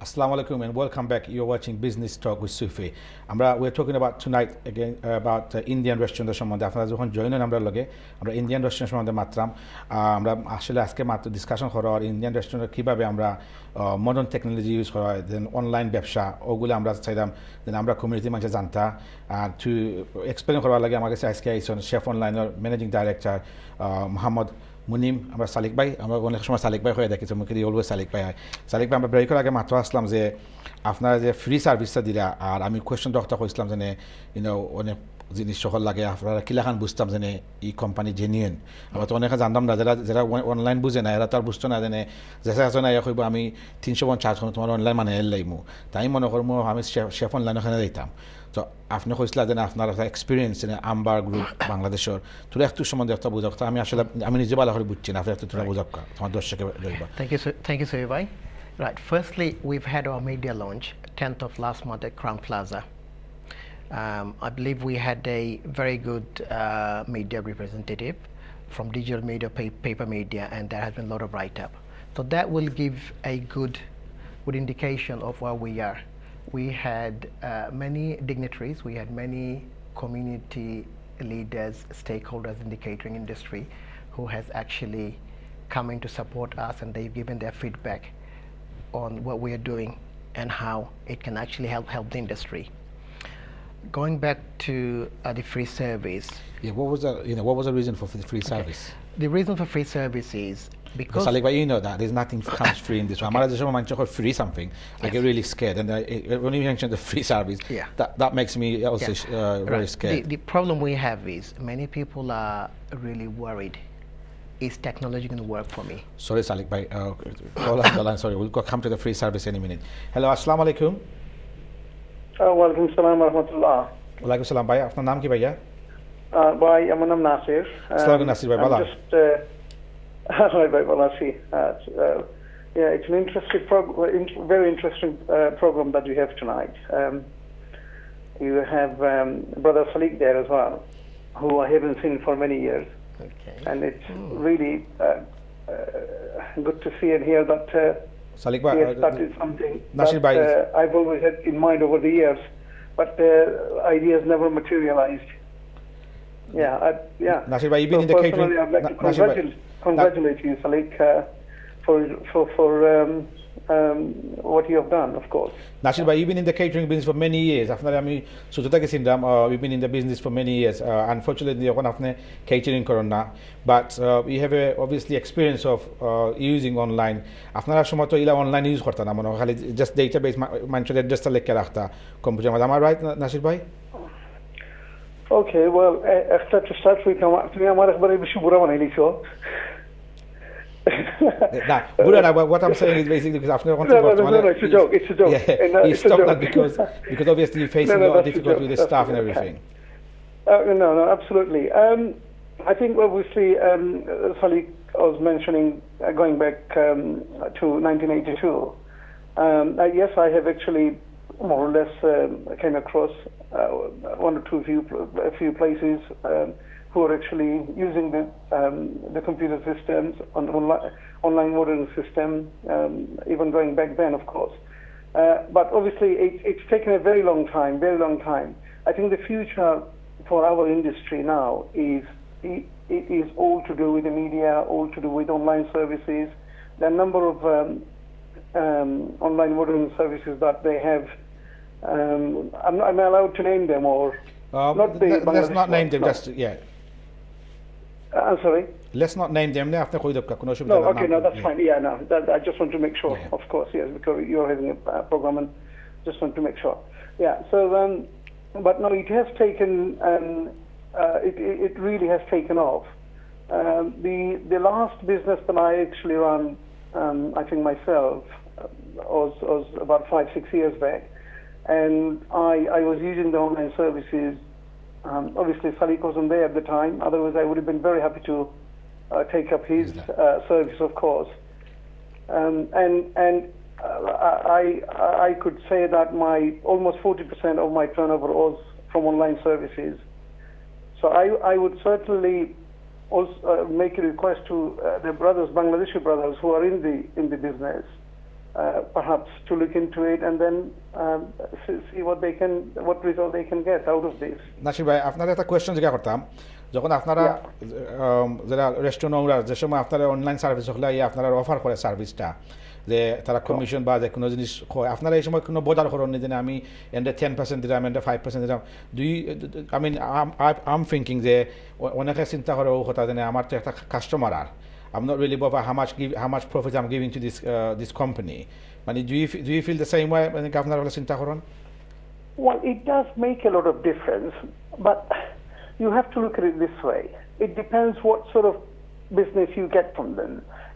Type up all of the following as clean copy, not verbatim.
Assalamu alaikum and welcome back. You're watching Business Talk with Sufi. We're talking about tonight again about Indian restaurant সম্বন্ধে আপনারা যখন join হন আমরা লগে আমরা ইন্ডিয়ান রেস্টুরেন্ট সম্বন্ধে মাত্রাম আমরা আসলে আজকে মাত্র ডিসকাশন করা আর ইন্ডিয়ান রেস্টুরেন্টে কীভাবে আমরা মডার্ন টেকনোলজি ইউজ করা হয় দেন অনলাইন ব্যবসা ওগুলো আমরা চাইলাম দেন আমরা কমিউনিটি মানুষের জানতা টু এক্সপ্লেন করার লাগে আমার কাছে আজকে আইসন শেফ অনলাইনের ম্যানেজিং ডাইরেক্টর মোহাম্মদ মুনিম আমরা সালিক ভাই আমরা অনেক সময় সালিক ভাই হয়ে দেখেছি মুখে দিয়ে অলওয়েজ সালিক ভাই হয় সালিক ভাই আমরা ব্রেকের আগে মাত্র আসলাম যে আপনারা যে ফ্রি সার্ভিসটা দিলা আর আমি কোয়েশ্চন ডক্টর কইছিলাম যে অনেক জিনিস সকল লাগে আপনারা কিলাখান বুঝতাম যে ই কোম্পানি জেনুইন আমরা তো অনেকে জানতাম না যারা যারা অনলাইন বুঝে না এরা তো আর বুঝতো না যে যেসা আছে না কইব আমি 300 চার্জ করবো তোমার অনলাইন মানে এর লাইমু তাই মনে করবো আমি শেফ অনলাইন ওখানে দিতাম তো আপনি কইছিলা যে আপনার একটা এক্সপিরিয়েন্স আম্বার গ্রুপ বাংলাদেশের তোরা একটু সম্বন্ধে একটা বোঝাক তো আমি নিজে ভালো করে বুঝছি না আপনি একটু তোরা বোঝাক তোমার দর্শকে রইবা Thank you, Sufi bhai. Right, firstly, we've had our media launch 10th of last month at Crown Plaza. I believe we had a very good media representative from digital media, paper media, and there has been a lot of write-up. So that will give a good indication of where we are. We had many dignitaries, we had many community leaders, stakeholders in the catering industry who has actually come in to support us, and they've given their feedback on what we are doing and how it can actually help the industry. Going back to the free service. Yeah, what was the reason for the free service? The reason for free service is because you know that there's nothing comes free in this one. Okay. When free something, I get really scared, and when you mention the free service, that makes me also very scared. The problem we have is many people are really worried. Is technology going to work for me? Sorry, Salik bhai. Sorry, we'll come to the free service in a minute. Hello, assalamu alaikum. Walaikum salam wa rahmatullah. Walaikum salam bhai. Apna naam ki bhaiya? Bhai, আমার নাম Nasir. Assalamu Nasir bhai, bala. Hi bhai, bala si. Yeah, it's an interesting very interesting program that you have tonight. You have brother Salik there as well, who I haven't seen for many years. Okay. And it's really good to see and hear that Salik he has started something Nasir that I've always had in mind over the years, but the ideas never materialized. Nasir bhai, you've been in the catering. I'd like to congratulate you, Salik, for what you have done, of course. Nasir bhai, you've been in the catering business for many years. We've been in the business for many years. Unfortunately, catering corona, but we have obviously experience of using online. আপনারা সময় তো ইলা online use করতে না মনে খালি just database মানুষের অ্যাড্রেসটা লিখে রাখতা কম্পিউটার মধ্যে আমার রাইট নাসির ভাই Okay, well, to start with, তুমি আমার একবারে বেশি বুড়া বানাই নিছো। What I'm saying is basically because after it's a joke. It's a joke. Yeah, he stopped that because obviously you're facing a lot of difficulty with the staff and everything. No, absolutely. I think obviously Salik was mentioning going back to 1982. Yes, I have actually more or less came across one or two few places who are actually using the computer systems online modern system, even going back then, of course. But obviously, it's taken a very long time. I think the future for our industry now it is all to do with the media, all to do with online services. There are a number of online modern services that they have. I'm allowed to name them or not. Let's not name them. Just I'm sorry. Let's not name them. No, okay, no, that's fine. Yeah, no, I just want to make sure. Yeah. Of course, yes, because you're having a program, and just want to make sure. Yeah. So, but no, it has taken. It really has taken off. The last business that I actually ran, I think myself, was about 5-6 years back, and I was using the online services. Obviously, Salik wasn't there at the time. Otherwise, I would have been very happy to take up his service, of course. I could say that almost 40% of my turnover was from online services. So I would certainly also make a request to the Bangladeshi brothers who are in the business perhaps to look into it and then see what result they can get out of this. Nasir ভাই আপনাদের একটা question জিজ্ঞাসা করতাম যখন আপনারা যারা restaurant ওনার যে সময় আপনারা অনলাইন সার্ভিস হলে আপনারা অফার করে সার্ভিসটা যে তারা কমিশন বা যে কোনো জিনিস আপনারা এই সময় কোনো বোঝার করেন যে আমি এন্ডে 10% দিলাম এন্ডে 5% দিলাম আই মিন আম থিঙ্কিং যে অনেকে চিন্তা করে ও কথা যে আমার তো একটা কাস্টমার আর I'm not really bothered how much profit I'm giving to this company. But do you feel the same way when the governor of চিন্তা করেন? Well, it does make a lot of difference, but you have to look at it this way. It depends what sort of business you get from them.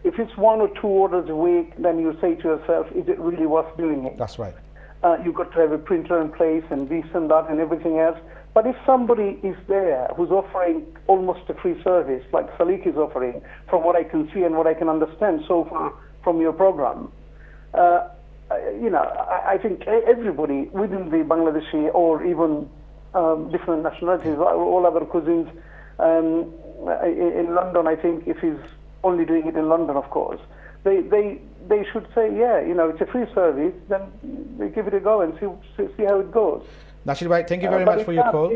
If it's 1 or 2 orders a week, then you say to yourself, is it really worth doing it? That's right. You've got to have a printer in place and this and that and everything else. But if somebody is there who's offering almost a free service, like Salik is offering, from what I can see and what I can understand so far from your program, I think everybody within the Bangladeshi or even different nationalities, all other cuisines, in London, I think if he's only doing it in London, of course, they should say, it's a free service, then they give it a go and see how it goes. Nasir bhai, thank you very much for your call.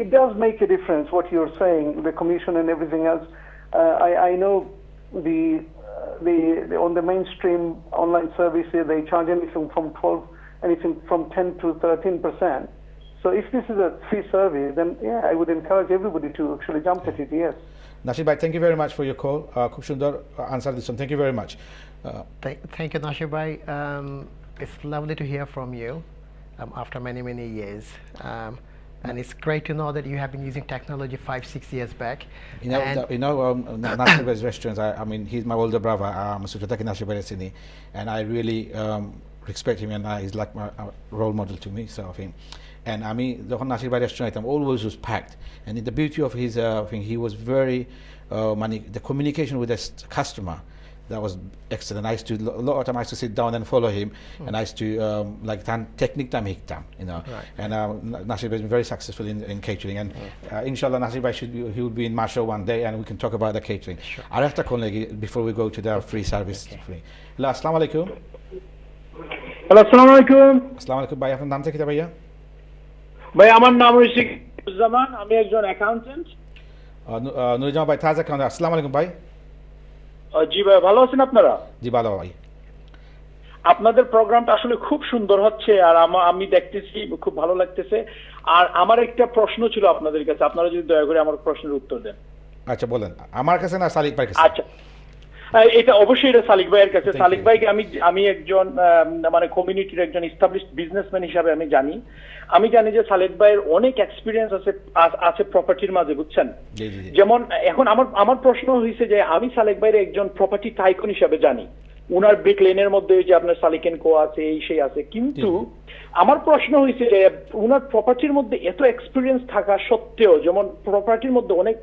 It does make a difference what you're saying, the commission and everything else. I know the on the mainstream online services they charge anything from 10 to 13%. So if this is a free service, then I would encourage everybody to actually jump at it. Yes. Nasir bhai, thank you very much for your call. Khub sundar answer this one. Thank you very much. Thank you, Nasir bhai. It's lovely to hear from you. After many years, and it's great to know that you have been using technology 5-6 years back. Nasir Bhai's restaurants. I mean, he's my older brother, Mr. Nasir Bhai Sini, and I really respect him, and he's like my role model to me. So I think, and I mean, the Nasir Bhai restaurant always was packed, and the beauty of his thing, he was very the communication with the customer. That was excellent. I used to a lot of time I used to sit down and follow him, and I used to technique time hiktam, Right. And Nasir has been very successful in catering, and inshallah Nasir Bhai he will be in Marshall one day, and we can talk about the catering. Sure. Arefta colleague before we go to the free service. Free. Hello, assalamu alaikum. Hello আসসালামু আলাইকুম Assalamu alaikum. ভাই আপনার নাম থেকে ভাইয়া? ভাই আমার নাম হচ্ছে জামান, আমি একজন অ্যাকাউন্টেন্ট। নুরজামান ভাই তাজা খান। আসসালামু আলাইকুম ভাই। জি ভাই, ভালো আছেন আপনারা? জি ভালো ভাই। আপনাদের প্রোগ্রামটা আসলে খুব সুন্দর হচ্ছে, আর আমি দেখতেছি খুব ভালো লাগতেছে। আর আমার একটা প্রশ্ন ছিল আপনাদের কাছে, আপনারা যদি দয়া করে আমার প্রশ্নের উত্তর দেন। আচ্ছা বলেন, আমার কাছে না সালিক ভাইয়ের কাছে? আচ্ছা, এটা অবশ্যই এটা সালিক ভাইয়ের কাছে। সালিক ভাইকে আমি একজন মানে কমিউনিটির একজন এস্টাবলিশড বিজনেসম্যান হিসাবে আমি জানি যে সালিক ভাইয়ের অনেক এক্সপিরিয়েন্স আছে প্রপার্টির মাঝে, বুঝছেন? যেমন এখন আমার প্রশ্ন হয়েছে যে আমি সালিক ভাইয়ের একজন প্রপার্টি টাইকুন হিসাবে জানি, উনার ব্রিক লেনের মধ্যে যে আপনার সালিক এন্ড কো আছে, এই সেই আছে, কিন্তু আমার প্রশ্ন হয়েছে যে উনার প্রপার্টির মধ্যে এত এক্সপিরিয়েন্স থাকা সত্ত্বেও, যেমন প্রপার্টির মধ্যে অনেক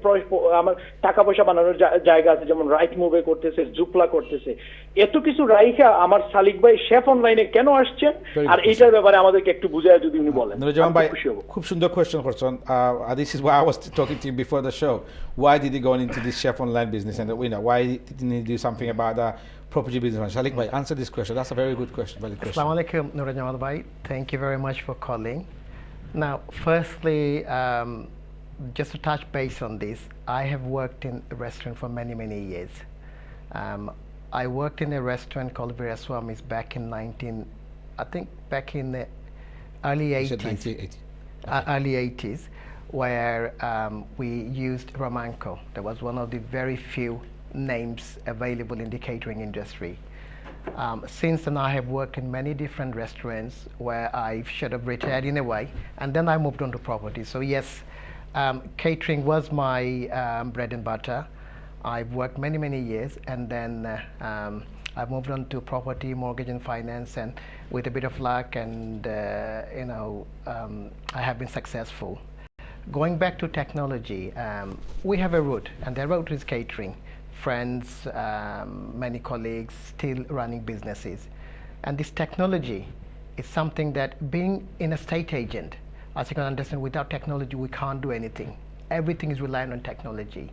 আমার টাকা পয়সা বানানোর জায়গা আছে, যেমন রাইট মুভে করতেছে, জুপলা করতেছে, এত কিছু রাইখা আমার সালিক ভাই শেফ অনলাইনে কেন আসছেন, আর এইটার ব্যাপারে আমাদেরকে একটু বুঝায় যদি উনি বলেন। নুরজামান ভাই খুব সুন্দর কোয়েশ্চন করছেন। This is why I was talking to you before the show. Why did he go into this chef online business, and why didn't he do something about the property business? Shalik bhai, answer this question. That's a very good question. Assalamu alaikum, Nurajmal bhai. Thank you very much for calling. Now, firstly, just to touch base on this, I have worked in a restaurant for many years. I worked in a restaurant called Veera Swami's back in the early 80s. Early 80s, where we used Ramanco. That was one of the very few names available in the catering industry. Since then, I have worked in many different restaurants where I should have retired in a way, and then I moved on to property. So yes, catering was my bread and butter. I've worked many years, and then I moved on to property, mortgage and finance, and with a bit of luck, and I have been successful. Going back to technology, we have a route, and the route is catering. Friends, many colleagues still running businesses. And this technology is something that, being in a state agent, as you can understand, without technology we can't do anything. Everything is reliant on technology.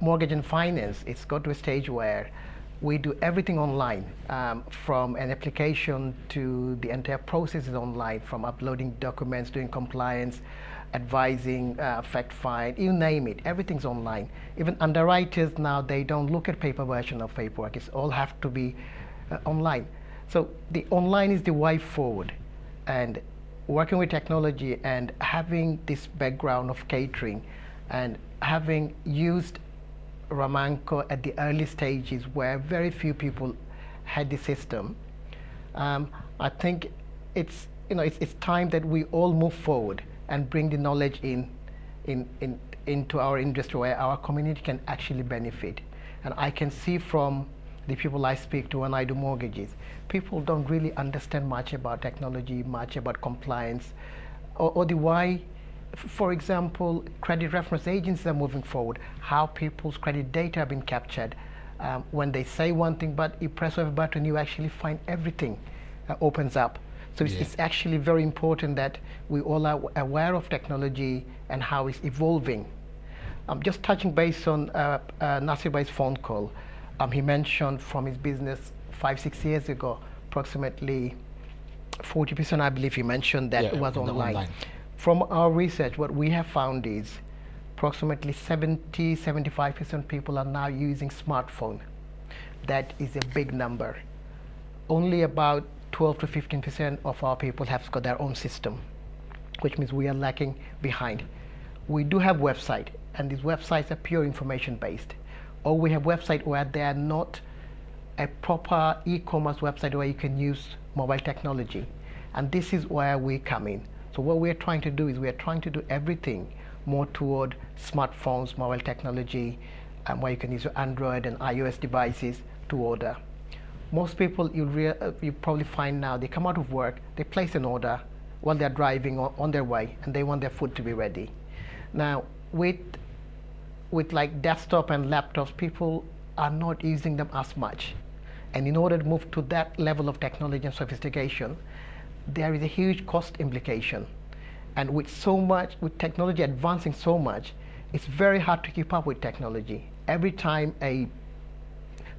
Mortgage and finance, it's got to a stage where We do everything online, from an application to the entire process is online, from uploading documents, doing compliance, advising, fact find, you name it, everything's online. Even underwriters now, they don't look at paper version of paperwork. It's all have to be online. So the online is the way forward. And working with technology and having this background of catering and having used Ramanco at the early stages where very few people had the system, I think it's time that we all move forward and bring the knowledge into our industry where our community can actually benefit. And I can see from the people I speak to when I do mortgages, people don't really understand much about technology, much about compliance, or the why. For example, credit reference agencies are moving forward, how people's credit data have been captured. When they say one thing, but you press a button, you actually find everything opens up. So it's actually very important that we all are aware of technology and how it's evolving. Just touching base on Nasir Bhai's phone call, he mentioned from his business 5-6 years ago, approximately 40%, I believe he mentioned that it was online. From our research, what we have found is approximately 70-75% people are now using smartphone. That is a big number. Only about 12-15% of our people have got their own system, which means we are lacking behind. We do have website, and these websites are pure information based. Or we have website where they are not a proper e-commerce website where you can use mobile technology. And this is where we come in. So what we're trying to do is we're trying to do everything more toward smartphones, mobile technology, where you can use your Android and iOS devices to order. Most people, you probably find now, they come out of work, they place an order while they're driving on their way, and they want their food to be ready. Now, with like desktop and laptops, people are not using them as much. And in order to move to that level of technology and sophistication, there is a huge cost implication. And with technology advancing so much, it's very hard to keep up with technology. Every time a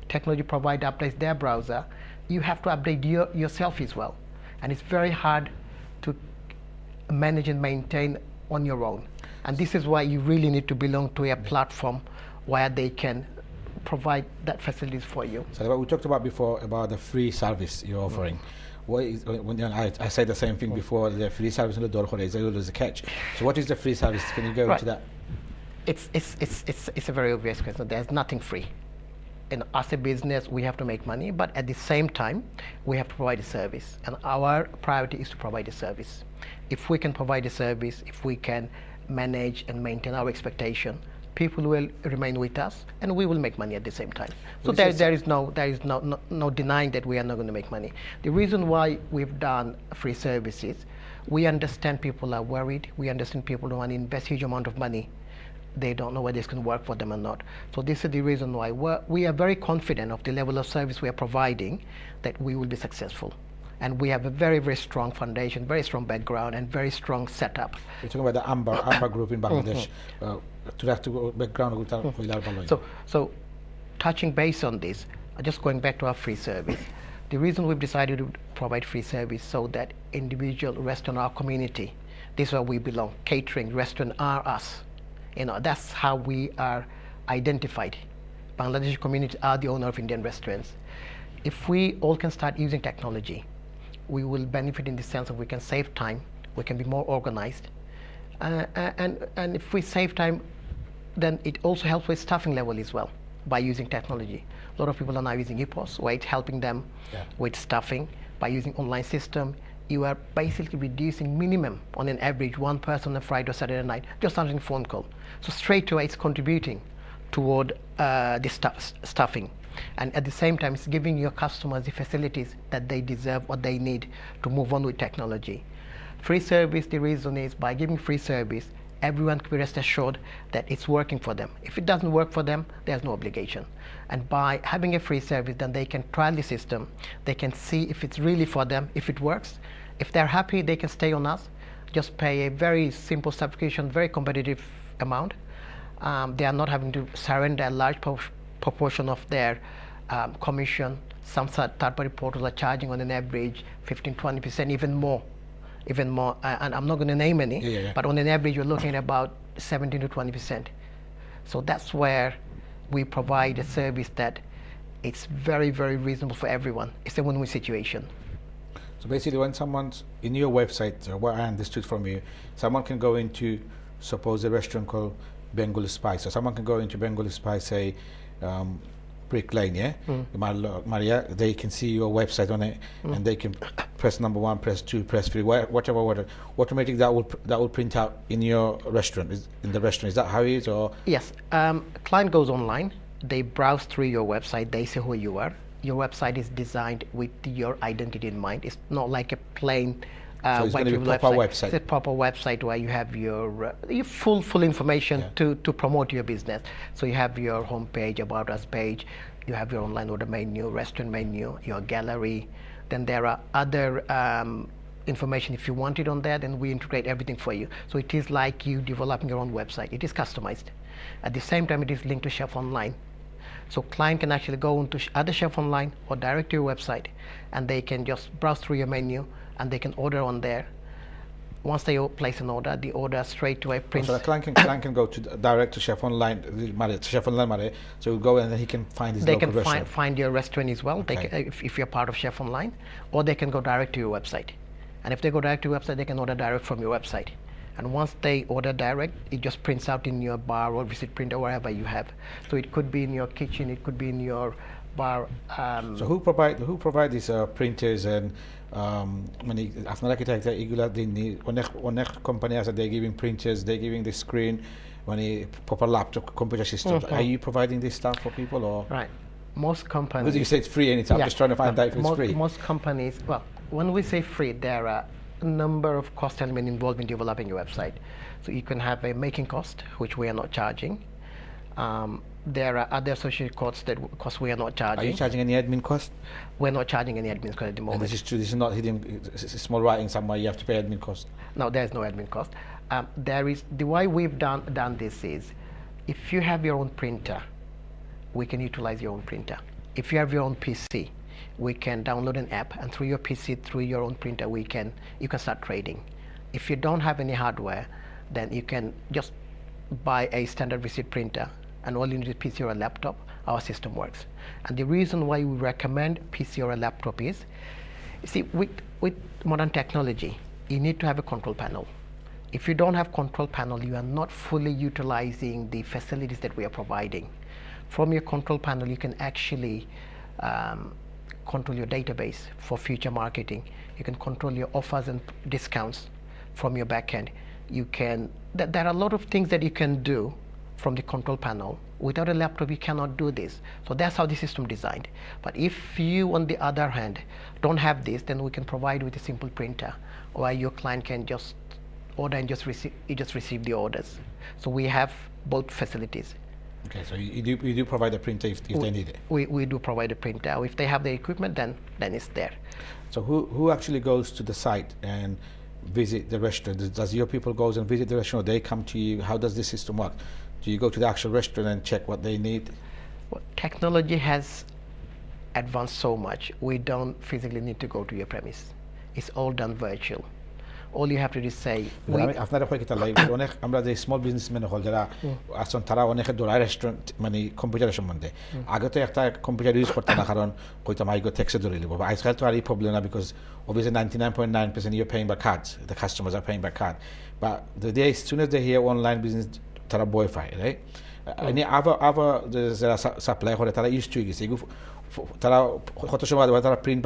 technology provider updates their browser, you have to update yourself as well. And it's very hard to manage and maintain on your own. And this is why you really need to belong to a platform where they can provide that facilities for you. So what we talked about before about the free service you're offering. What is, I said the same thing before, the free service in the door, there's a catch. So what is the free service? Can you go into that? It's a very obvious question. There's nothing free. And as a business, we have to make money, but at the same time, we have to provide a service. And our priority is to provide a service. If we can provide a service, if we can manage and maintain our expectation, people will remain with us, and we will make money at the same time. So there is no denying that we are not going to make money. The reason why we've done free services, we understand people are worried. We understand people don't want to invest huge amount of money. They don't know whether it's going to work for them or not. So this is the reason why we are very confident of the level of service we are providing, that we will be successful. And we have a very, very strong foundation, very strong background, and very strong setup. You're talking about the Amber group in Bangladesh. So touching base on this, just going back to our free service, the reason we've decided to provide free service so that individual restaurant, our community, this is where we belong. Catering, restaurant are us. That's how we are identified. Bangladeshi community are the owner of Indian restaurants. If we all can start using technology, we will benefit in the sense of we can save time, we can be more organized, and if we save time, then it also helps with staffing level as well by using technology. A lot of people are now using EPOS, where it's helping them with staffing. By using online system, you are basically reducing minimum on an average one person on a Friday or Saturday night, just answering phone call. So straight away it's contributing toward the staffing. And at the same time, it's giving your customers the facilities that they deserve or they need to move on with technology. Free service, the reason is by giving free service, everyone can be rest assured that it's working for them. If it doesn't work for them, there's no obligation. And by having a free service, then they can trial the system. They can see if it's really for them, if it works. If they're happy, they can stay on us. Just pay a very simple subscription, very competitive amount. They are not having to surrender a large proportion of their commission. Some third-party portals are charging on an average 15-20%, even more. And I'm not going to name any, but on an average, you're looking at about 17 to 20%. So that's where we provide a service that it's very, very reasonable for everyone. It's a win-win situation. So basically, when someone's in your website, what I understood from you, someone can go into, suppose, a restaurant called Bengali Spice, or someone can go into Bengali Spice, say, Brick Lane, yeah? Maria, they can see your website on it, and they can press number 1, press 2, press 3, whatever order. Automatically, that will print out in your restaurant, in the restaurant. Is that how it is, or? Yes. Client goes online. They browse through your website. They see who you are. Your website is designed with your identity in mind. It's not like a plain so it's going to be a proper website. It's a proper website where you have your full information to promote your business. So you have your homepage, about us page, you have your online order menu, restaurant menu, your gallery. Then there are other information. If you want it on there, then we integrate everything for you. So it is like you developing your own website. It is customized. At the same time, it is linked to Chef Online. So client can actually go into other Chef Online or direct to your website, and they can just browse through your menu, and they can order on there. Once they place an order, the order straight to a print. So the client can go to direct to Chef Online, so he'll go and then he can find his local restaurant. They can find your restaurant as well. Okay. They can, if you're part of Chef Online, or they can go direct to your website. And if they go direct to your website, they can order direct from your website. And once they order direct, it just prints out in your bar or visit printer, wherever you have. So it could be in your kitchen, it could be in your bar. So who provide these printers and মানে আপনারা কি একটা এগুলা দিন অনেক company আছে, they're giving printers, they're giving the screen, মানে proper laptop computer systems. Are you providing this stuff for people, or? Right. Most companies. Because you say it's free, and I'm just trying to find out if it's free. Most companies, well, when we say free, there are a number of cost elements involved in developing your website. So you can have a making cost, which we are not charging. There are other associated costs that we are not charging. Are you charging any admin cost? We're not charging any admin cost at the moment. And this is true. This is not hidden. It's small writing somewhere. You have to pay admin cost. No, there is no admin cost. There is the way we've done this is, if you have your own printer, we can utilize your own printer. If you have your own PC, we can download an app, and through your PC, through your own printer, you can start trading. If you don't have any hardware, then you can just buy a standard visit printer, and all you need is PC or a laptop. Our system works. And the reason why we recommend PC or a laptop is, you see, with modern technology, you need to have a control panel. If you don't have control panel, you are not fully utilizing the facilities that we are providing. From your control panel, you can actually control your database for future marketing. You can control your offers and discounts from your backend. There are a lot of things that you can do from the control panel. Without a laptop, you cannot do this. So that's how the system designed. But if you, on the other hand, don't have this, then we can provide with a simple printer, where your client can just order and just receive the orders. So we have both facilities. Okay, so you do provide a printer if they need it. We do provide a printer. If they have the equipment, then it's there. So who actually goes to the site and visit the restaurant? Does your people go and visit the restaurant, or they come to you? How does this system work? Do you go to the actual restaurant and check what they need? Well, technology has advanced so much. We don't physically need to go to your premise. It's all done virtual. All you have to do is say, আপনারা কই কিতা like অনেক আমরা যে small businessman হল যারা আসন তারা অনেক দৌড়ায় রেস্টুরেন্ট মানে কম্পিউটারের সম্বন্ধে আগে তো একটা কম্পিউটার ইউজ করতে না, কারণ কইতাম আইগো ট্যাক্সে ধরে লিব আজকাল তো আর এই প্রবলেম না, because obviously 99.9% you're paying by cards, the customers are paying by card, but the day as soon as they hear online business তারা ভয় পায়, right? এনে আবার যারা সাপ্লাই করে তারা ইউজ টু গেছে, তারা কত সময় তারা প্রিন্ট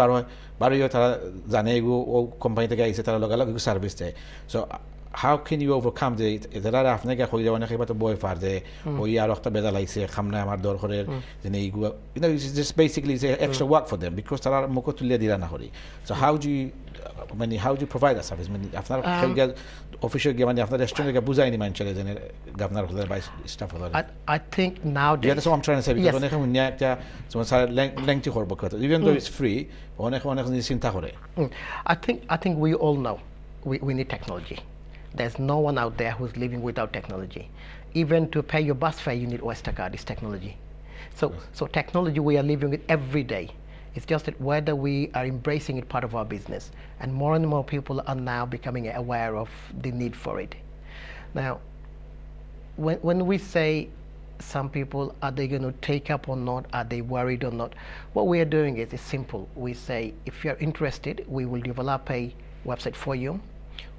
বার হয়ে তারা জানে এগুলো ও কোম্পানি থেকে আইসে, তারা লগালগ এগুলো সার্ভিস দেয়। So how can you overcome তারা আপনাকে কই যাওয়া অনেক তো বই পার যে ওই আর একটা বেদা লাইছে খামনা আমার দর করে যে এইগুলো, you know, it's just basically it's extra work for them because তারা মুখ তুলে দিলা না করি। So how do you provide that service? আপনার অফিসে গিয়ে আপনার রেস্টুরেন্টে গিয়ে বুঝায়নি মানুষের যে গভর্নর হলে বা স্টাফ হলে? I think nowadays. Yeah, that's what I'm trying to say, because অনেক উনি একটা স্যার লেংথি করব কথা, even though it's free, অনেক চিন্তা করে। I think we all know we need technology. There's no one out there who's living without technology. Even to pay your bus fare, you need Oyster card. It's technology. So technology, we are living it every day. It's just that whether we are embracing it part of our business, and more people are now becoming aware of the need for it. Now, when we say some people, are they going to take up or not? Are they worried or not? What we are doing is simple. We say, if you're interested, we will develop a website for you.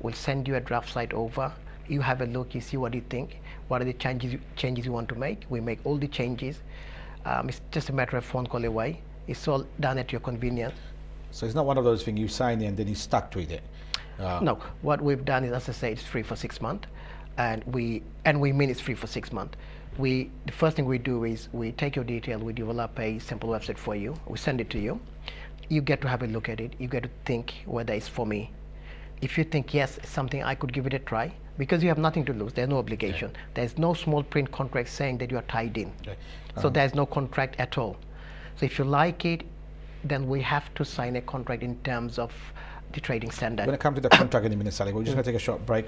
We'll send you a draft site over. You have a look, you see what you think. What are the changes you want to make? We make all the changes. It's just a matter of phone call away. It's all done at your convenience. So it's not one of those things you sign in and then you stuck with it. No, what we've done is, as I say, it's free for 6 months, and we mean it's free for 6 months. The first thing we do is we take your detail, we develop a simple website for you, we send it to you. You get to have a look at it. You get to think whether it's for me. If you think yes, it's something I could give it a try, because you have nothing to lose. There's no obligation. There's no small print contract saying that you are tied in. So there's no contract at all. So if you like it, then we have to sign a contract in terms of the trading standard. We're going to come to the contract in a minute, Sally. We're just going to take a short break.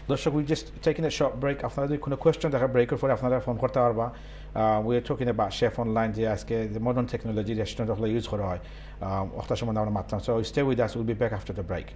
Dashok, we're just taking a short break. After the question, the breaker for after phone korte parba. We're talking about chef online যে আজকে the modern technology restaurant গুলো use করা হয়। অর্থাৎ সম্বন্ধে আমরা মাত্রা। So stay with us. We'll be back after the break.